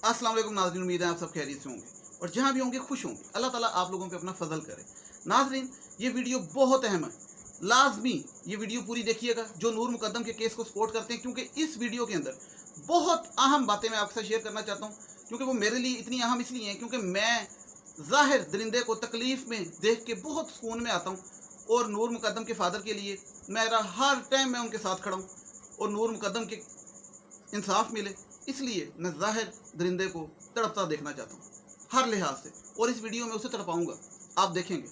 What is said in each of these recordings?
अस्सलाम वालेकुम नाज़रीन, उम्मीद है आप सब खैरियत से होंगे और जहाँ भी होंगे खुश होंगे। अल्लाह ताला आप लोगों पे अपना फजल करे। नाज़रीन, ये वीडियो बहुत अहम है, लाजमी ये वीडियो पूरी देखिएगा जो नूर मुकद्दम के केस को सपोर्ट करते हैं, क्योंकि इस वीडियो के अंदर बहुत अहम बातें मैं आपके साथ शेयर करना चाहता हूँ। क्योंकि वो मेरे लिए इतनी अहम इसलिए हैं क्योंकि मैं ज़ाहिर दरिंदे को तकलीफ़ में देख के बहुत सुकून में आता हूँ और नूर मुकद्दम के फादर के लिए मेरा हर टाइम मैं उनके साथ खड़ा हूँ और नूर मुकद्दम के इंसाफ मिले, इसलिए मैं ज़ाहिर दरिंदे को तड़पता देखना चाहता हूँ हर लिहाज से, और इस वीडियो में उसे तड़पाऊँगा, आप देखेंगे।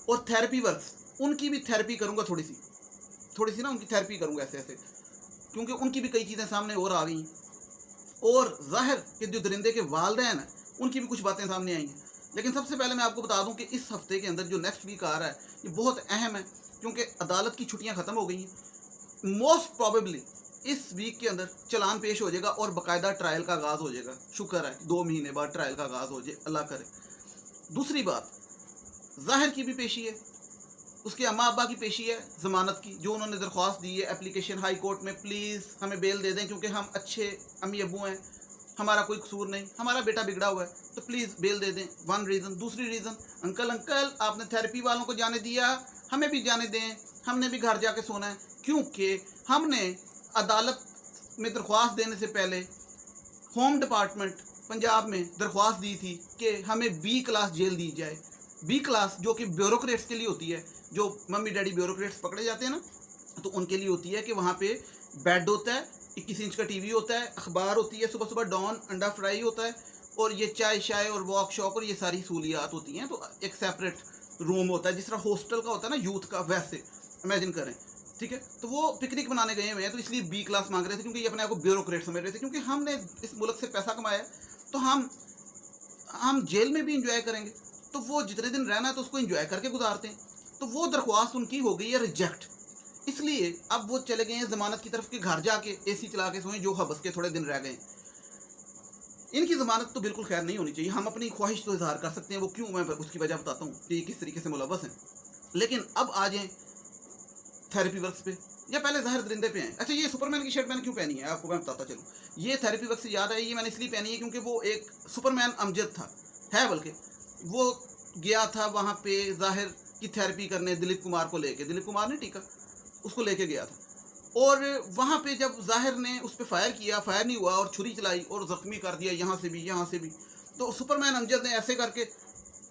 और थेरेपी वर्क्स, उनकी भी थेरेपी करूँगा, थोड़ी सी ना उनकी थेरेपी करूँगा ऐसे ऐसे, क्योंकि उनकी भी कई चीज़ें सामने और आ गई और ज़ाहिर कि जो दरिंदे के वालिदैन हैं उनकी भी कुछ बातें सामने आई हैं। लेकिन सबसे पहले मैं आपको बता दूं कि इस हफ्ते के अंदर जो नेक्स्ट वीक आ रहा है ये बहुत अहम है, क्योंकि अदालत की छुट्टियां ख़त्म हो गई हैं। मोस्ट प्रॉबेबली इस वीक के अंदर चलान पेश हो जाएगा और बाकायदा ट्रायल का आगाज़ हो जाएगा। शुक्र है 2 महीने बाद ट्रायल का आगाज़ हो जाए, अल्लाह करे। दूसरी बात, ज़ाहिर की भी पेशी है, उसके अम्मा अब्बा की पेशी है ज़मानत की, जो उन्होंने दरख्वास्त दी है एप्लीकेशन हाई कोर्ट में, प्लीज़ हमें बेल दे दें क्योंकि हम अच्छे अम्मी अब्बू हैं, हमारा कोई कसूर नहीं, हमारा बेटा बिगड़ा हुआ है, तो प्लीज़ बेल दे दें। One reason. दूसरी रीज़न, अंकल आपने थेरेपी वालों को जाने दिया, हमें भी जाने दें, हमने भी घर जाके सोना है, क्योंकि हमने अदालत में दरख्वास्त देने से पहले होम डिपार्टमेंट पंजाब में दरख्वास्त दी थी कि हमें बी क्लास जेल दी जाए। बी क्लास जो कि ब्यूरोक्रेट्स के लिए होती है, जो मम्मी डैडी ब्यूरोक्रेट्स पकड़े जाते हैं ना, तो उनके लिए होती है कि वहाँ पे बेड होता है, 21 इंच का टीवी होता है, अखबार होती है, सुबह सुबह डॉन अंडा फ्राई होता है, और ये चाय शाय और वॉक शॉक और ये सारी सहूलियात होती हैं। तो एक सेपरेट रूम होता है, जिस तरह हॉस्टल का होता है ना यूथ का, वैसे इमेजिन करें, ठीक है। तो वो पिकनिक बनाने गए हुए हैं, तो इसलिए बी क्लास मांग रहे थे, क्योंकि ये अपने आप को ब्यूरोक्रेट समझ रहे थे, क्योंकि हमने इस मुल्क से पैसा कमाया तो हम जेल में भी इंजॉय करेंगे, तो वो जितने दिन रहना है तो उसको इंजॉय करके गुजारते हैं। तो वो दरख्वास्त उनकी हो गई है रिजेक्ट, इसलिए अब वो चले गए हैं ज़मानत की तरफ, के घर जाके एसी चला के सोएं, जो हबस के थोड़े दिन रह गए। इनकी ज़मानत तो बिल्कुल खैर नहीं होनी चाहिए, हम अपनी ख्वाहिश तो इजहार कर सकते हैं, वो क्यों, मैं उसकी वजह बताता हूँ कि किस तरीके से मुलव्वस हैं। लेकिन अब आ जाएँ थेरेपी वर्क्स पे, या पहले ज़ाहिर दरिंदे पे हैं। अच्छा, ये सुपरमैन की शर्ट मैंने क्यों पहनी है आपको मैं बताता चलूँ। ये थेरेपी वर्क से याद है, ये मैंने इसलिए पहनी है क्योंकि वो एक सुपरमैन अमजद था, है बल्कि, वो गया था वहाँ पे ज़ाहिर की थेरेपी करने दिलीप कुमार को लेके, दिलीप कुमार ने टीका उसको लेके गया था, और वहाँ पे जब ज़ाहिर ने उस पर फायर किया, फायर नहीं हुआ और छुरी चलाई और ज़ख्मी कर दिया यहाँ से भी यहाँ से भी, तो सुपरमैन अमजद ने ऐसे करके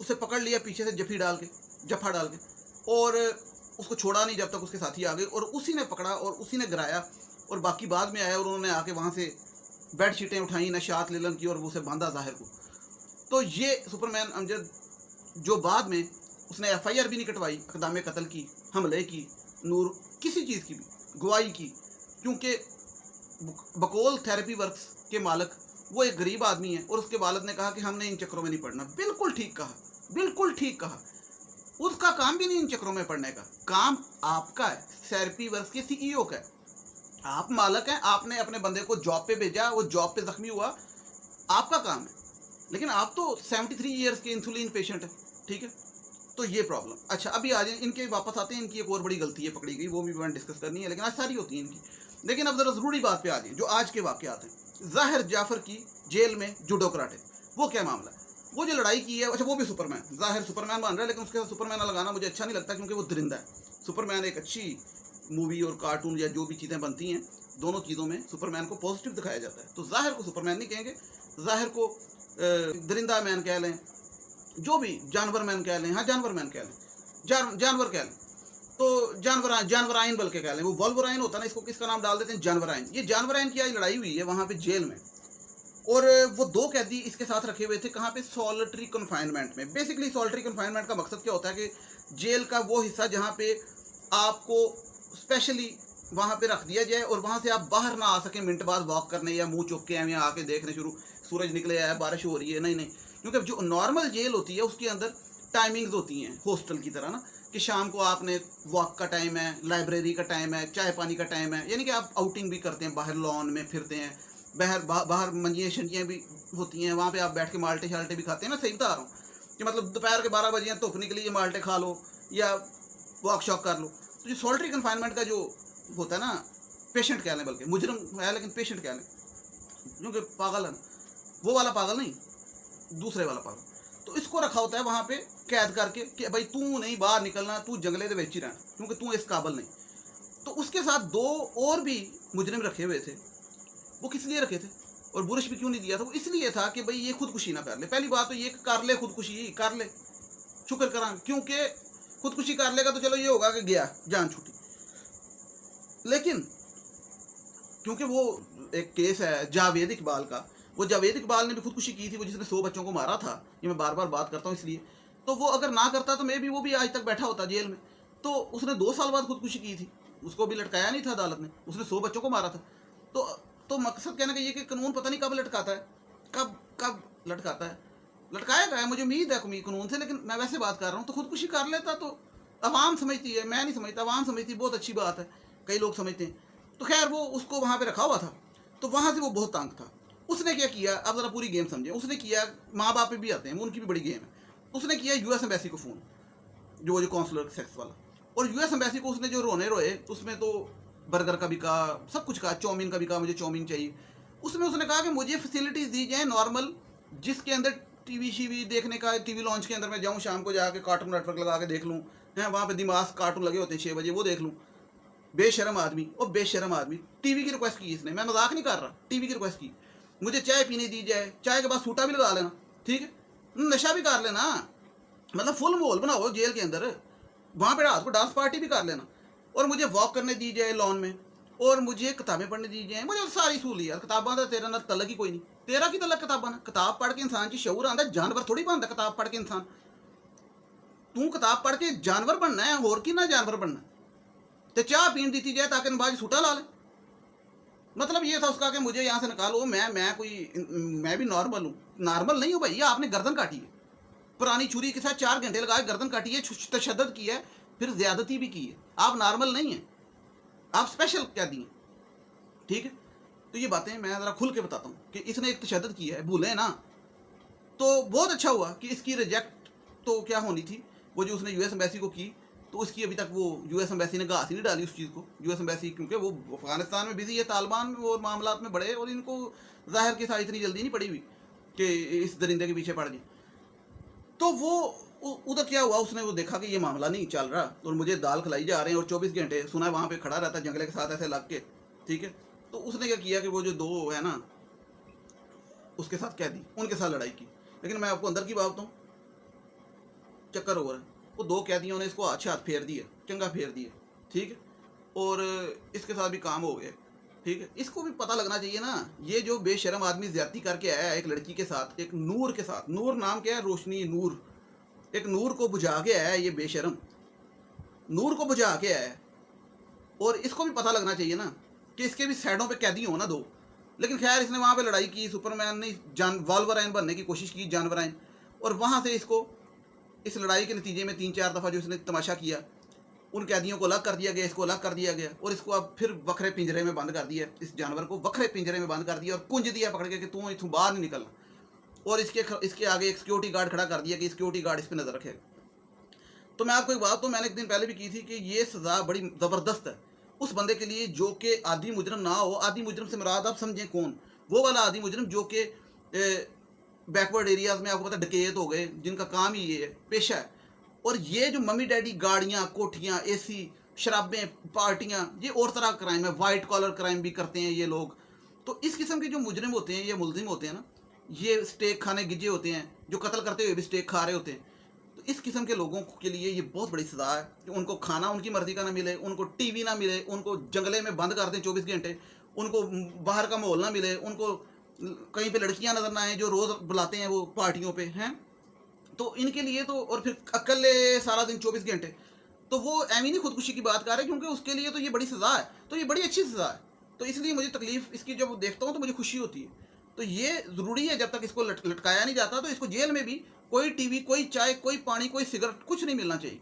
उसे पकड़ लिया पीछे से, जफा डाल के, और उसको छोड़ा नहीं जब तक उसके साथी आ गए, और उसी ने पकड़ा और उसी ने गिराया, और बाकी बाद में आया और उन्होंने आके वहाँ से बेड शीटें उठाई, नशात लेलन की, और उसे बांधा ज़ाहिर को। तो ये सुपरमैन अमजद, जो बाद में उसने FIR भी नहीं कटवाई, इक़दाम कत्ल की, हमले की, नूर किसी चीज़ की भी गवाही की, क्योंकि बकौल थेरेपी वर्क्स के मालिक वो एक गरीब आदमी है, और उसके वालिद ने कहा कि हमने इन चक्रों में नहीं पढ़ना। बिल्कुल ठीक कहा, बिल्कुल ठीक कहा। उसका काम भी नहीं इन चक्रों में पढ़ने का, काम आपका है, थेरेपी वर्क्स के CEO का है, आप मालिक हैं, आपने अपने बंदे को जॉब पे भेजा, वो जॉब पे जख्मी हुआ, आपका काम है। लेकिन आप तो 73 ईयर्स के इंसुलिन पेशेंट है, ठीक है। तो ये प्रॉब्लम। अच्छा, अभी आ जाए इनके, वापस आते हैं, इनकी एक और बड़ी गलती है पकड़ी गई, वो भी मैंने डिस्कस करनी है, लेकिन आज सारी होती है इनकी। लेकिन अब जरा ज़रूरी बात पे आ जाए, जो आज के वाक़यात हैं। ज़ाहिर जाफ़र की जेल में जूडो कराटे, वो क्या मामला है, वो जो लड़ाई की है। अच्छा, वो भी सुपरमैन, ज़ाहिर सुपरमैन बन रहा है, लेकिन उसके साथ सुपरमैन लगाना मुझे अच्छा नहीं लगता, क्योंकि वो दरिंदा है। सुपरमैन एक अच्छी मूवी और कार्टून या जो भी चीज़ें बनती हैं, दोनों चीज़ों में सुपरमैन को पॉजिटिव दिखाया जाता है। तो ज़ाहिर को सुपरमैन नहीं कहेंगे, ज़ाहिर को दरिंदा मैन कह लें, जो भी जानवर मैन कह लें, हाँ जानवर मैन कह लें, जानवर कह लें, तो जानवराइन बल्कि कह लें, वो वल्वराइन होता है ना, इसको किसका नाम डाल देते हैं, जानवराइन। ये जानवराइन की आज लड़ाई हुई है वहाँ पे जेल में, और वो 2 कैदी इसके साथ रखे हुए थे, कहाँ पे, सॉलिटरी कन्फाइनमेंट में। बेसिकली सॉलिटरी कन्फाइनमेंट का मकसद क्या होता है कि जेल का वो हिस्सा जहाँ पे आपको स्पेशली वहाँ पे रख दिया जाए और वहाँ से आप बाहर ना आ सकें मिनट बाद वॉक करने, या मुंह चुक के या आके देखने शुरू, सूरज निकले आया, बारिश हो रही है, नहीं, क्योंकि जो नॉर्मल जेल होती है उसके अंदर टाइमिंग्स होती हैं हॉस्टल की तरह ना, कि शाम को आपने वॉक का टाइम है, लाइब्रेरी का टाइम है, चाय पानी का टाइम है, यानी कि आप आउटिंग भी करते हैं, बाहर लॉन में फिरते हैं, बाहर मंजियाँ शंजियाँ भी होती हैं, वहाँ पे आप बैठ के माल्टे शाल्टे भी खाते हैं ना। सही बता रहा हूँ कि मतलब दोपहर के 12 बजे धूप निकली, ये माल्टे खा लो या वॉक शॉक कर लो। तो जो सॉलिटरी कन्फाइनमेंट का जो होता है ना, पेशेंट कह लें, बल्कि मुजरम है लेकिन पेशेंट कह लें, क्योंकि पागल है ना, वो वाला पागल नहीं, दूसरे वाला पागल। तो इसको रखा होता है वहाँ पे कैद करके कि भाई तू नहीं बाहर निकलना, तू जंगले दे विच ही रहना, क्योंकि तू इस काबिल नहीं। तो उसके साथ 2 और भी मुजरिम रखे हुए थे। वो किस लिए रखे थे और बुरश भी क्यों नहीं दिया था? वो इसलिए था कि भाई ये खुदकुशी ना कर ले। पहली बात तो ये कर ले, खुदकुशी कर ले, शुक्र करा, क्योंकि खुदकुशी कर लेगा तो चलो ये होगा कि गया, जान छूटी। लेकिन क्योंकि वो एक केस है जावेद इकबाल का, वो जावेद इकबाल ने भी खुदकुशी की थी, वो जिसने 100 बच्चों को मारा था। ये मैं बार बार बात करता हूँ इसलिए। तो वो अगर ना करता तो मे भी वो भी आज तक बैठा होता जेल में। तो उसने 2 साल बाद खुदकुशी की थी, उसको भी लटकाया नहीं था अदालत ने, उसने 100 बच्चों को मारा था। तो मकसद कहने का ये कि कानून पता नहीं कब लटकाता है, कब कब लटकाता है, लटकाएगा है, मुझे उम्मीद है कानून से। लेकिन मैं वैसे बात कर रहा हूँ, तो खुदकुशी कर लेता तो अवाम समझती है, मैं नहीं समझता, अवाम समझती, बहुत अच्छी बात है, कई लोग समझते हैं। तो खैर वो उसको वहाँ पे रखा हुआ था, तो वहाँ से वो बहुत तंग था। उसने क्या किया, अब ज़रा पूरी गेम समझे। उसने किया, माँ बाप भी आते हैं, उनकी भी बड़ी गेम है। उसने किया यूएस एम्बेसी को फ़ोन, जो कौंसलर सेक्स वाला, और यूएस एम्बेसी को उसने जो रोए, उसमें तो बर्गर का भी कहा, सब कुछ कहा, चाउमीन का भी कहा, मुझे चाउमीन चाहिए। उसमें उसने कहा कि मुझे फैसिलिटीज़ दी जाए नॉर्मल, जिसके अंदर टीवी शीवी देखने का, टीवी लॉन्च के अंदर मैं जाऊँ, शाम को जाके कार्टून नेटवर्क लगा के देख लूँ, हैं वहाँ पे दिमाग कार्टून लगे होते हैं 6 बजे, वो देख लूँ। बेशरम आदमी, और बेशरम आदमी, टीवी की रिक्वेस्ट की इसने, मैं मजाक नहीं कर रहा, टीवी की रिक्वेस्ट की, मुझे चाय पीने दी जाए, चाय के बाद सूटा भी लगा लेना, ठीक है, नशा भी कर लेना, मतलब फुल माहौल बनाओ जेल के अंदर, वहाँ पे रात को डांस पार्टी भी कर लेना, और मुझे वॉक करने दी जाए लॉन में, और मुझे किताबें पढ़ने दी जाए, मुझे सारी सहूलियत। किताबा का तेरा ना तलक ही कोई नहीं, तेरा की तलक किताबा ना, किताब पढ़ के इंसान की शऊर आंदा, जानवर थोड़ी बनता किताब पढ़ के इंसान। तू किताब पढ़ के जानवर बनना है, होर की ना जानवर बनना। तो चाह पीन दी जाए ताकि नबाज सूटा ला ले, मतलब ये था उसका कि मुझे यहाँ से निकालो, मैं भी नॉर्मल हूँ। नॉर्मल नहीं हूँ भाई, आपने गर्दन काटी है, पुरानी छुरी के साथ 4 घंटे लगाए गर्दन काटी है, तशद्दुद की है, फिर ज्यादती भी की है। आप नॉर्मल नहीं हैं, आप स्पेशल क्या दिए, ठीक है। तो ये बातें मैं ज़रा खुल के बताता हूँ कि इसने एक तशद्दुद की है, भूलें ना। तो बहुत अच्छा हुआ कि इसकी रिजेक्ट तो क्या होनी थी, वो जो उसने यूएस एम्बेसी को की, तो उसकी अभी तक वो यूएस एम्बेसी ने घास ही नहीं डाली उस चीज़ को। यूएस एम्बेसी क्योंकि वो अफगानिस्तान में बिजी है, तालिबान और मामला में बड़े, और इनको जाहिर के साथ इतनी जल्दी नहीं पड़ी हुई कि इस दरिंदे के पीछे पड़ गई। तो वो उधर क्या हुआ, उसने वो देखा कि ये मामला नहीं चल रहा और मुझे दाल खिलाई जा रहे हैं, और 24 घंटे सुना है वहाँ पे खड़ा रहता है जंगले के साथ ऐसे लग के, ठीक है। तो उसने क्या किया कि वो जो 2 है ना, उसके साथ कैदी, उनके साथ लड़ाई की। लेकिन मैं आपको अंदर की बात बताऊँ, चक्कर ओवर है, वो 2 कैदियों ने इसको हाथ फेर दिए, चंगा फेर दिए, ठीक है, और इसके साथ भी काम हो गया, ठीक है। इसको भी पता लगना चाहिए ना, ये जो बेशरम आदमी ज्यादती करके आया है एक लड़की के साथ, एक नूर के साथ, नूर नाम क्या है, रोशनी, नूर, एक नूर को बुझा के आया है, ये बेशरम नूर को बुझा के आया है। और इसको भी पता लगना चाहिए ना कि इसके भी साइडों पे कैदी हो ना 2। लेकिन खैर इसने वहाँ पे लड़ाई की, सुपरमैन नहीं वॉल्वराइन बनने की कोशिश की, जानवराइन, और वहाँ से इसको इस लड़ाई के नतीजे में 3-4 दफ़ा जो इसने तमाशा किया, उन कैदियों को अलग कर दिया गया, इसको अलग कर दिया गया, और इसको अब फिर वखरे पिंजरे में बंद कर दिया, इस जानवर को वखरे पिंजरे में बंद कर दिया और कुंज दिया पकड़ के कि तू इथों बाहर नहीं निकलना। और इसके आगे एक सिक्योरिटी गार्ड खड़ा कर दिया कि सिक्योरिटी गार्ड इस पर नज़र रखेगा। तो मैं आपको एक बात तो मैंने एक दिन पहले भी की थी कि ये सज़ा बड़ी ज़बरदस्त है उस बंदे के लिए जो कि आदि मुजरम ना हो। आदि मुजरम से मुराद आप समझें कौन, वो वाला आदि मुजरम जो कि बैकवर्ड एरियाज़ में आपको पता डकैत हो गए, जिनका काम ही ये है, पेशा है। और ये जो मम्मी डैडी गाड़ियाँ, कोठियाँ, एसी, शराबें, पार्टियाँ, ये और तरह का क्राइम है, वाइट कॉलर क्राइम भी करते हैं ये लोग। तो इस किस्म के जो मुजरिम होते हैं, ये मुलजिम होते हैं ना, ये स्टेक खाने गिजे होते हैं, जो कत्ल करते हुए भी स्टेक खा रहे होते हैं। तो इस किस्म के लोगों के लिए ये बहुत बड़ी सज़ा है कि उनको खाना उनकी मर्ज़ी का ना मिले, उनको टीवी ना मिले, उनको जंगले में बंद कर दें 24 घंटे, उनको बाहर का माहौल ना मिले, उनको कहीं पे लड़कियां नज़र ना आए जो रोज़ बुलाते हैं वो पार्टियों पे हैं। तो इनके लिए तो, और फिर अकेले सारा दिन 24 घंटे, तो वो एमी नहीं खुदकुशी की बात कर रहे, क्योंकि उसके लिए तो ये बड़ी सज़ा है, तो ये बड़ी अच्छी सज़ा है। तो इसलिए मुझे तकलीफ़ इसकी जब देखता हूँ तो मुझे खुशी होती है। तो ये ज़रूरी है, जब तक इसको लटकाया नहीं जाता तो इसको जेल में भी कोई टीवी, कोई चाय, कोई पानी, कोई सिगरेट, कुछ नहीं मिलना चाहिए,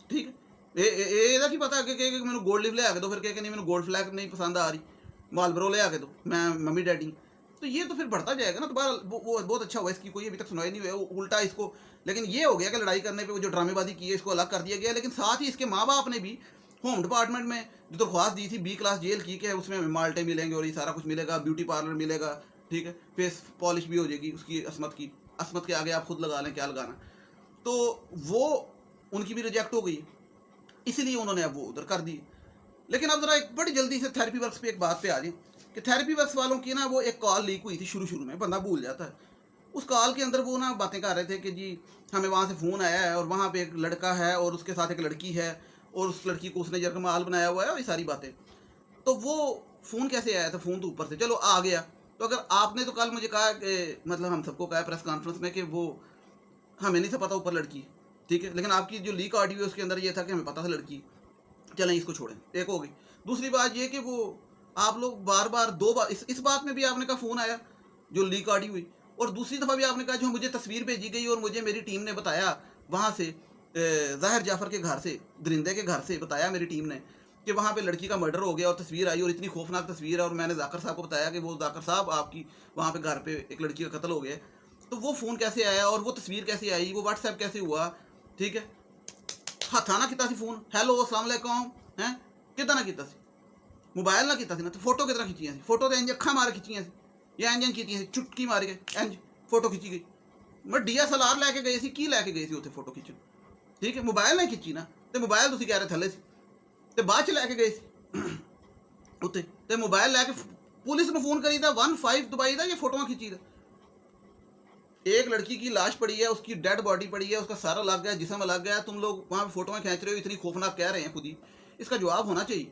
ठीक है। ਇਹਦਾ ਕੀ ਪਤਾ ਕਿ ਮੈਨੂੰ गोल्ड लिव ले आके दो, फिर कह नहीं मैंने गोल्ड फ्लैग नहीं पसंद आ रही, मालब्रो ले आके दो, मैं मम्मी डैडी। तो ये तो फिर बढ़ता जाएगा ना। तो बहरहाल वो बहुत अच्छा हुआ, इसकी कोई अभी तक सुनाई नहीं हुआ, उल्टा इसको। लेकिन ये हो गया कि लड़ाई करने पे वो जो ड्रामेबाजी की है इसको अलग कर दिया गया। लेकिन साथ ही इसके माँ बाप ने भी होम डिपार्टमेंट में जो दरख्वास्त दी थी 20 क्लास जेल की, कि उसमें माल्टे मिलेंगे और ये सारा कुछ मिलेगा, ब्यूटी पार्लर मिलेगा, ठीक है, फेस पॉलिश भी हो जाएगी उसकी असमत के आगे आप खुद लगा लें क्या लगाना। तो वो उनकी भी रिजेक्ट हो गई, इसीलिए उन्होंने अब वो उधर कर दी। लेकिन अब ज़रा एक बड़ी जल्दी से थेरेपी वर्क्स पे एक बात पे आ जाए कि थेरेपी वर्क्स वालों की ना वो एक कॉल लीक हुई थी शुरू में, बंदा भूल जाता है। उस कॉल के अंदर वो ना बातें कर रहे थे कि जी हमें वहाँ से फ़ोन आया है और वहाँ पे एक लड़का है और उसके साथ एक लड़की है और उस लड़की को उसने यरगमाल बनाया हुआ है और ये सारी बातें। तो वो फ़ोन कैसे आया था? फ़ोन तो ऊपर से चलो आ गया। तो अगर आपने तो कल मुझे कहा कि मतलब हम सबको कहा प्रेस कॉन्फ्रेंस में कि वो हमें नहीं था पता ऊपर लड़की, ठीक है, लेकिन आपकी जो लीक ऑडियो है उसके अंदर ये था कि हमें पता था लड़की, चलें इसको छोड़ें, एक हो गई। दूसरी बात ये कि वो आप लोग बार बार दो बार इस बात में भी आपने कहा फ़ोन आया जो लीक ऑडियो हुई, और दूसरी दफ़ा भी आपने कहा जो मुझे तस्वीर भेजी गई और मुझे मेरी टीम ने बताया वहाँ से ज़ाहिर जाफ़र के घर से, दरिंदे के घर से बताया मेरी टीम ने कि वहाँ पे लड़की का मर्डर हो गया और तस्वीर आई और इतनी खौफनाक तस्वीर है, और मैंने जाकर साहब को बताया कि वो जाकर साहब आपकी वहाँ पे घर पे एक लड़की का कत्ल हो गया। तो वो फ़ोन कैसे आया और वो तस्वीर कैसे आई, वो व्हाट्सएप कैसे हुआ, ठीक है। हथा ना किता सी फ़ोन, हैलो अस्सलाम वालेकुम हैं किदा ना किता सी, मोबाइल ना किता सी ना, तो फोटो कितना खिंचियां सी, फोटो तो इंज अखा मार खिंचियां सी या इंज कीतियां सी, चुटकी मार के इंज फोटो खिंची गई। मैं DSLR लैके गए सी, की लैके गए सी उत्थे फोटो खिंचन, ठीक है, मोबाइल नहीं खिंची ना, तो मोबाइल तुसीं कह रहे थल्ले सी ते बाद च लैके गए सी उत्थे, ते मोबाइल लैके पुलिस नूं फोन करी दा 15 दबाई दा, ये फोटोआं खिंची दा। एक लड़की की लाश पड़ी है, उसकी डेड बॉडी पड़ी है, उसका सारा अलग गया, जिस्म अलग गया, तुम लोग वहाँ पे फोटोएं खींच रहे हो, इतनी खौफनाक कह रहे हैं खुद ही, इसका जवाब होना चाहिए।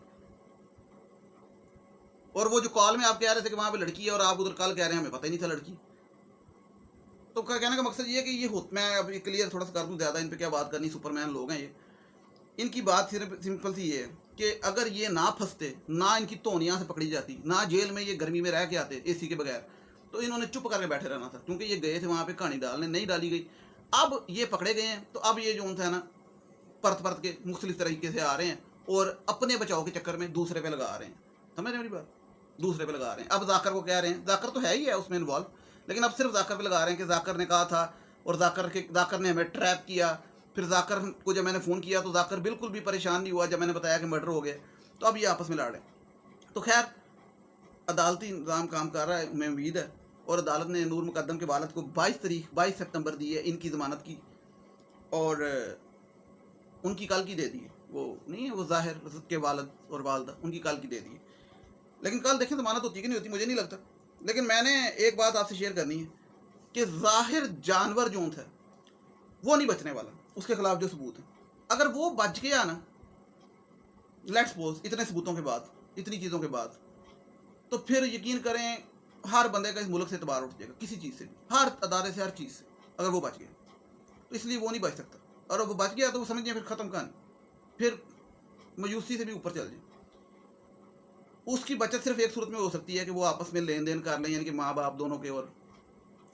और वो जो कॉल में आप कह रहे थे कि वहाँ पे लड़की है और आप उधर कल कह रहे हैं हमें पता ही नहीं था लड़की। तो कहने का मकसद ये है कि ये मैं अभी क्लियर थोड़ा सा कर दूँ, ज़्यादा इन पर क्या बात करनी, सुपरमैन लोग हैं ये। इनकी बात सिर्फ सिंपल सी ये है कि अगर ये ना फंसते, ना इनकी तोनियाँ से पकड़ी जाती, ना जेल में ये गर्मी में रह के आते AC के बगैर, तो इन्होंने चुप करके बैठे रहना था, क्योंकि ये गए थे वहाँ पे कहानी डालने, नहीं डाली गई। अब ये पकड़े गए हैं तो अब ये जो है ना परत के मुख्तलिफ तरीके से आ रहे हैं और अपने बचाव के चक्कर में दूसरे पे लगा रहे हैं। समझ रहे मेरी बात? दूसरे पे लगा रहे हैं। अब जाकर को कह रहे हैं, जाकर तो है ही है उसमें इन्वॉल्व, लेकिन अब सिर्फ जाकर पे लगा रहे हैं कि जाकर ने कहा था और जाकर ने हमें ट्रैप किया। फिर जाकर को जब मैंने फ़ोन किया तो जाकर बिल्कुल भी परेशान नहीं हुआ जब मैंने बताया कि मर्डर हो गया। तो अब ये आपस में लड़ रहे हैं। तो खैर अदालती इंतज़ाम काम कर रहा है, हमें उम्मीद है, और अदालत ने नूर मुकद्दम के वालिद को 22 सितंबर दी है इनकी ज़मानत की, और उनकी कल की दे दी है। वो नहीं है वो ज़ाहिर के वालिद और वालदा, उनकी कल की दे दी है। लेकिन कल देखें ज़मानत होती कि नहीं होती मुझे नहीं लगता। लेकिन मैंने एक बात आपसे शेयर करनी है कि ज़ाहिर जानवर जो था वो नहीं बचने वाला, उसके खिलाफ जो सबूत है, अगर वो बच गया ना, लेट्स सपोज इतने सबूतों के बाद, इतनी चीज़ों के बाद, तो फिर यकीन करें हर बंदे का इस मुल्क से एतबार उठ जाएगा, किसी चीज़ से भी, हर अदारे से, हर चीज़ से, अगर वो बच गया। तो इसलिए वो नहीं बच सकता, और अब वो बच गया तो वो समझिए फिर ख़त्म कहानी, फिर मायूसी से भी ऊपर चल जाए। उसकी बचत सिर्फ एक सूरत में हो सकती है कि वो आपस में लेन देन कर लें, यानी कि माँ बाप दोनों के, और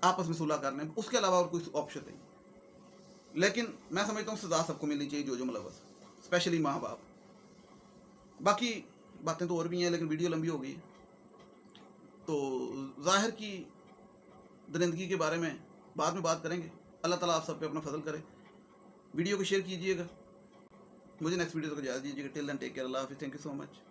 आपस में सुलह कर लें, उसके अलावा और कोई ऑप्शन नहीं। लेकिन मैं समझता हूँ सज़ा सबको मिलनी चाहिए जो मुलव्वस, स्पेशली माँ बाप। बाकी बातें तो और भी हैं लेकिन वीडियो लंबी हो गई है, तो ज़ाहिर की दरिंदगी के बारे में बाद में बात करेंगे। अल्लाह ताला आप सब पे अपना फजल करे। वीडियो को शेयर कीजिएगा, मुझे नेक्स्ट वीडियो तक इजाज़त दीजिएगा। टिल देन टेक केयर, अल्लाह हाफिज़, थैंक यू सो मच।